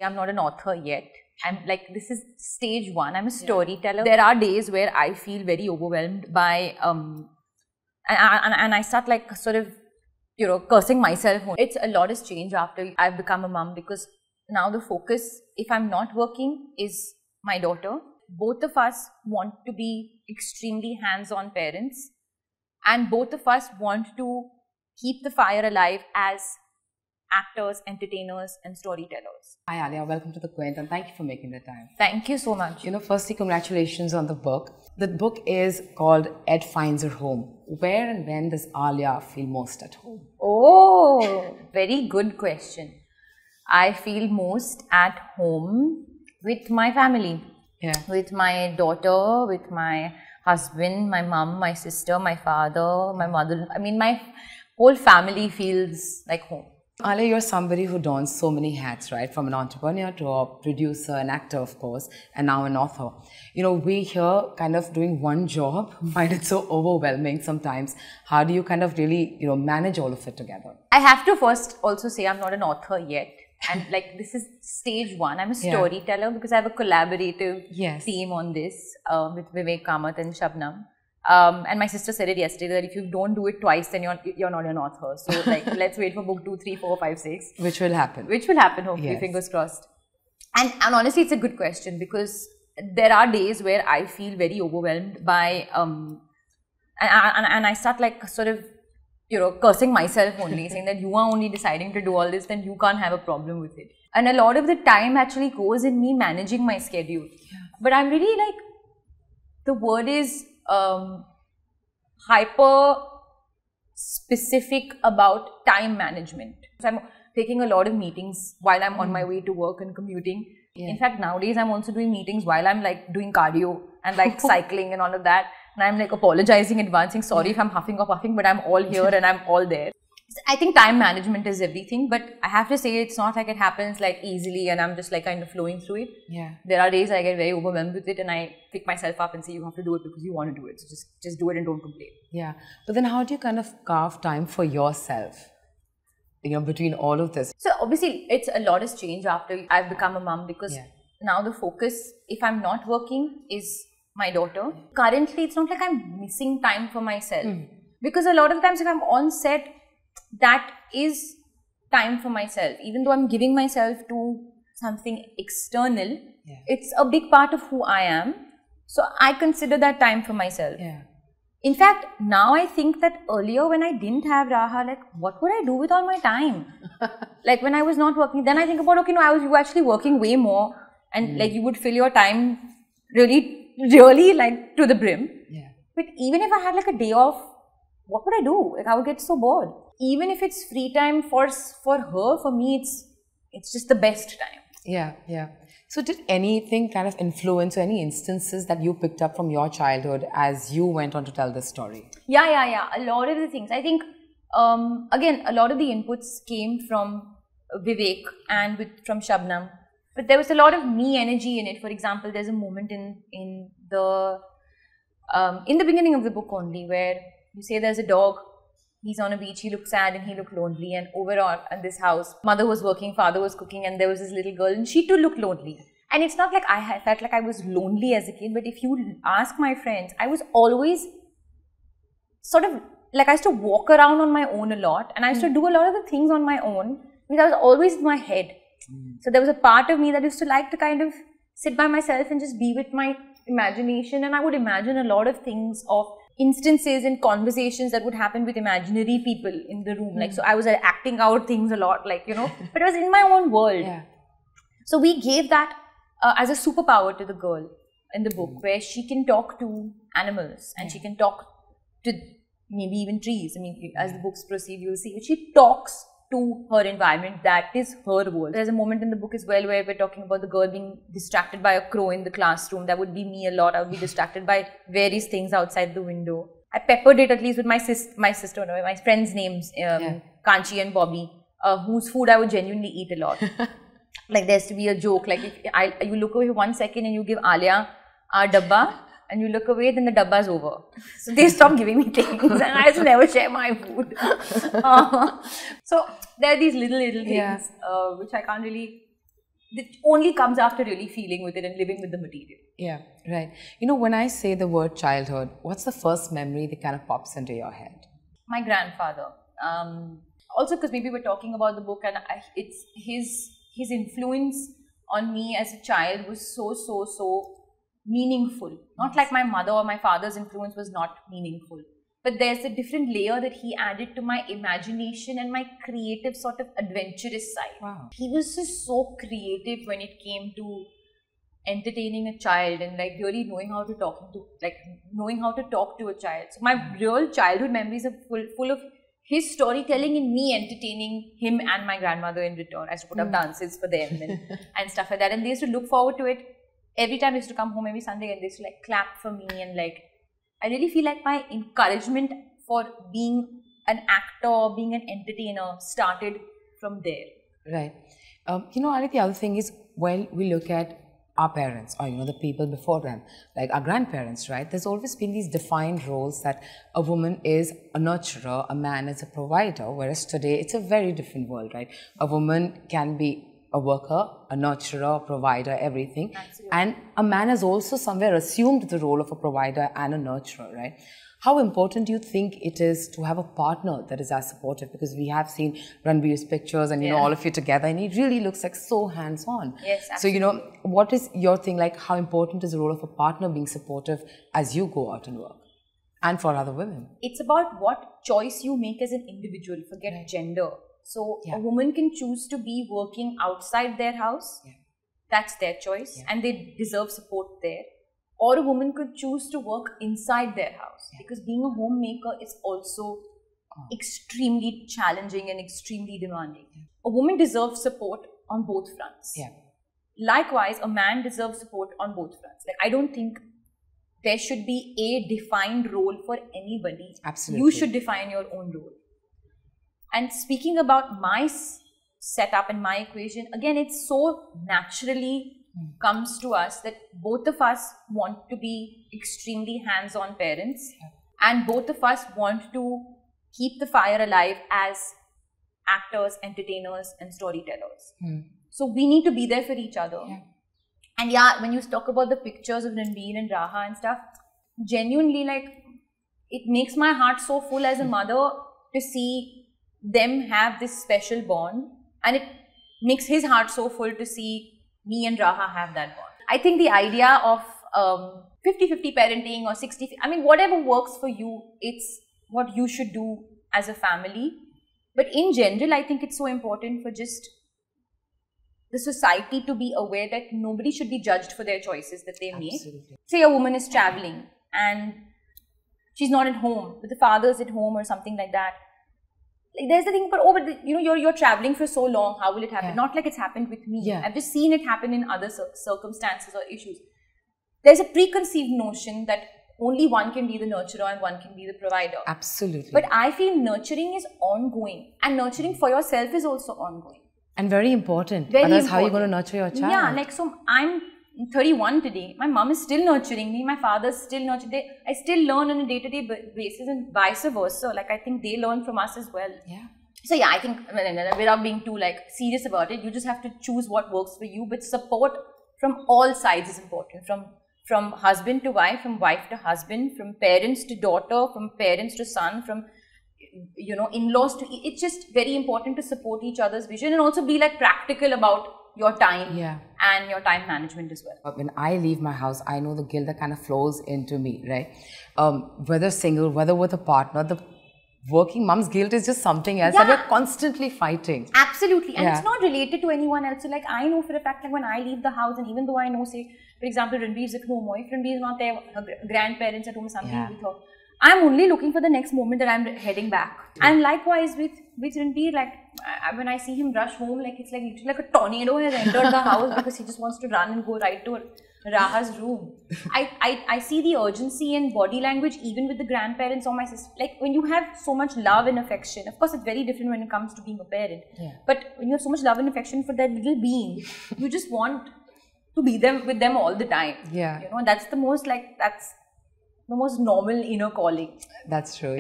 I'm not an author yet. I'm like, this is stage one. I'm a storyteller. There are days where I feel very overwhelmed by, and I start like sort of, cursing myself. It's a lot has changed after I've become a mom, because now the focus, if I'm not working, is my daughter. Both of us want to be extremely hands-on parents, and both of us want to keep the fire alive as actors, entertainers, and storytellers. Hi Alia, welcome to The Quint, and thank you for making the time. Thank you so much. Firstly, congratulations on the book. The book is called Ed Finds Her Home. Where and when does Alia feel most at home? Oh, very good question. I feel most at home with my family. Yeah. With my daughter, with my husband, my mom, my sister, my father, my mother. I mean, my whole family feels like home. Alia, you're somebody who dons so many hats, right? From an entrepreneur to a producer, an actor, of course, and now an author. We here kind of doing one job, find it so overwhelming sometimes. How do you kind of really, manage all of it together? I have to first also say I'm not an author yet. And like, this is stage one. I'm a storyteller because I have a collaborative team on this with Vivek Kamath and Shabnam. And my sister said it yesterday that if you don't do it twice, then you're not an author. So like, let's wait for book 2, 3, 4, 5, 6. Which will happen. Which will happen, hopefully, fingers crossed. And honestly, it's a good question, because there are days where I feel very overwhelmed by, and I start like sort of, cursing myself only, saying that you are only deciding to do all this, then you can't have a problem with it. And a lot of the time actually goes in me managing my schedule. Yeah. But I'm really like, the word is hyper specific about time management. So I'm taking a lot of meetings while I'm on my way to work and commuting. Yeah. In fact, nowadays I'm also doing meetings while I'm like doing cardio and like cycling and all of that. And I'm like apologizing, advancing, sorry if I'm huffing or puffing, but I'm all here and I'm all there. I think time management is everything, but I have to say it's not like it happens like easily and I'm just like kind of flowing through it. Yeah. There are days I get very overwhelmed with it and I pick myself up and say, you have to do it because you want to do it. So just do it and don't complain. Yeah. But then how do you kind of carve time for yourself, between all of this? So obviously a lot has changed after I've become a mom, because now the focus, if I'm not working, is my daughter. Currently, it's not like I'm missing time for myself. Because a lot of times if I'm on set, that is time for myself. Even though I'm giving myself to something external, it's a big part of who I am. So I consider that time for myself. Yeah. In fact, now I think that earlier when I didn't have Raha, like what would I do with all my time? Like when I was not working, then I think about, okay, no, you were actually working way more and like you would fill your time really like to the brim. Yeah. But even if I had like a day off, what would I do? Like I would get so bored. Even if it's free time for her, for me, it's just the best time. Yeah, yeah. So did anything kind of influence or any instances that you picked up from your childhood as you went on to tell this story? Yeah. A lot of the things. I think, again, a lot of the inputs came from Vivek and from Shabnam. But there was a lot of me energy in it. For example, there's a moment in the beginning of the book only where you say there's a dog, he's on a beach, he looked sad and he looked lonely, and overall at this house, mother was working, father was cooking, and there was this little girl and she too looked lonely. And it's not like I felt like I was lonely as a kid, but if you ask my friends, I was always sort of like I used to walk around on my own a lot, and I used to do a lot of the things on my own because I was always in my head. So there was a part of me that used to like to kind of sit by myself and just be with my imagination, and I would imagine a lot of things of instances and conversations that would happen with imaginary people in the room. Like, so I was acting out things a lot, like, but it was in my own world. Yeah. So we gave that as a superpower to the girl in the book, where she can talk to animals and she can talk to maybe even trees. I mean, as the books proceed, you'll see she talks to her environment. That is her world. There's a moment in the book as well where we're talking about the girl being distracted by a crow in the classroom. That would be me a lot. I would be distracted by various things outside the window. I peppered it at least with my friends' names, Kanchi and Bobby, whose food I would genuinely eat a lot. Like there has to be a joke, like if you look away 1 second and you give Alia our dabba, and you look away, then the dabba's over. So they stop giving me things and I just never share my food. So there are these little things which I can't really that only comes after really feeling with it and living with the material. Yeah, right. You know, when I say the word childhood, what's the first memory that kind of pops into your head? My grandfather. Also, because maybe we're talking about the book, and it's his influence on me as a child was so meaningful. Not like my mother or my father's influence was not meaningful. But there's a different layer that he added to my imagination and my creative sort of adventurous side. Wow. He was just so creative when it came to entertaining a child and like really knowing how to talk to a child. So my real childhood memories are full of his storytelling and me entertaining him and my grandmother in return. I used to put up dances for them and stuff like that. And they used to look forward to it every time. I used to come home every Sunday and they used to like clap for me, and like I really feel like my encouragement for being an actor, being an entertainer started from there. Right. You know, Ali, the other thing is when we look at our parents or, you know, the people before them, like our grandparents, right? There's always been these defined roles that a woman is a nurturer, a man is a provider, whereas today it's a very different world, right? A woman can be a worker, a nurturer, a provider, everything. Absolutely. And a man has also somewhere assumed the role of a provider and a nurturer, right? How important do you think it is to have a partner that is as supportive? Because we have seen Ranbir's pictures and, you know, all of you together, and he really looks like so hands-on. Yes, absolutely. So, you know, what is your thing, like how important is the role of a partner being supportive as you go out and work? And for other women? It's about what choice you make as an individual, forget gender. So a woman can choose to be working outside their house. That's their choice, and they deserve support there. Or a woman could choose to work inside their house, because being a homemaker is also extremely challenging and extremely demanding. A woman deserves support on both fronts. Likewise, a man deserves support on both fronts. Like, I don't think there should be a defined role for anybody. Absolutely. You should define your own role. And speaking about my setup and my equation, again, it's so naturally comes to us that both of us want to be extremely hands-on parents, and both of us want to keep the fire alive as actors, entertainers, and storytellers. So we need to be there for each other. And yeah, when you talk about the pictures of Ranbir and Raha and stuff, genuinely, like, it makes my heart so full as a mother to see them have this special bond, and it makes his heart so full to see me and Raha have that bond. I think the idea of 50-50 parenting or 60, I mean, whatever works for you, it's what you should do as a family. But in general, I think it's so important for just the society to be aware that nobody should be judged for their choices that they make. Say a woman is traveling and she's not at home, but the father's at home or something like that. Like, there's the thing, but you know, you're traveling for so long, how will it happen? Not like it's happened with me. I've just seen it happen in other circumstances or issues. There's a preconceived notion that only one can be the nurturer and one can be the provider. Absolutely. But I feel nurturing is ongoing, and nurturing for yourself is also ongoing. And very important. Very Otherwise, important. how are you going to nurture your child? Yeah, like, so I'm 31 today. My mom is still nurturing me. My father's still nurturing. I still learn on a day-to-day basis, and vice versa. Like, I think they learn from us as well. So yeah, I think, without being too like serious about it, you just have to choose what works for you. But support from all sides is important. From husband to wife, from wife to husband, from parents to daughter, from parents to son, from, you know, in-laws to... It's just very important to support each other's vision and also be like practical about your time and your time management as well. When I leave my house, I know the guilt that kind of flows into me, right? Whether single, whether with a partner, the working mom's guilt is just something else that we're constantly fighting. Absolutely. And it's not related to anyone else. So like, I know for a fact, like, when I leave the house, and even though I know, say, for example, Ranbir's at home, or if Ranbir is not there, her grandparents at home, something with her, I'm only looking for the next moment that I'm heading back. And likewise with Ranbir, like, when I see him rush home, like, it's like literally like a tornado has entered the house because he just wants to run and go right to Raha's room. I see the urgency and body language even with the grandparents or my sister. Like, when you have so much love and affection, of course it's very different when it comes to being a parent. But when you have so much love and affection for that little being, you just want to be with them all the time. You know, that's the most, like, that's the most normal inner calling. That's true,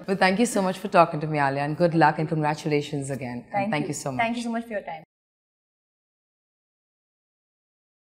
But thank you so much for talking to me, Alia, and good luck and congratulations again. Thank you so much. Thank you so much for your time.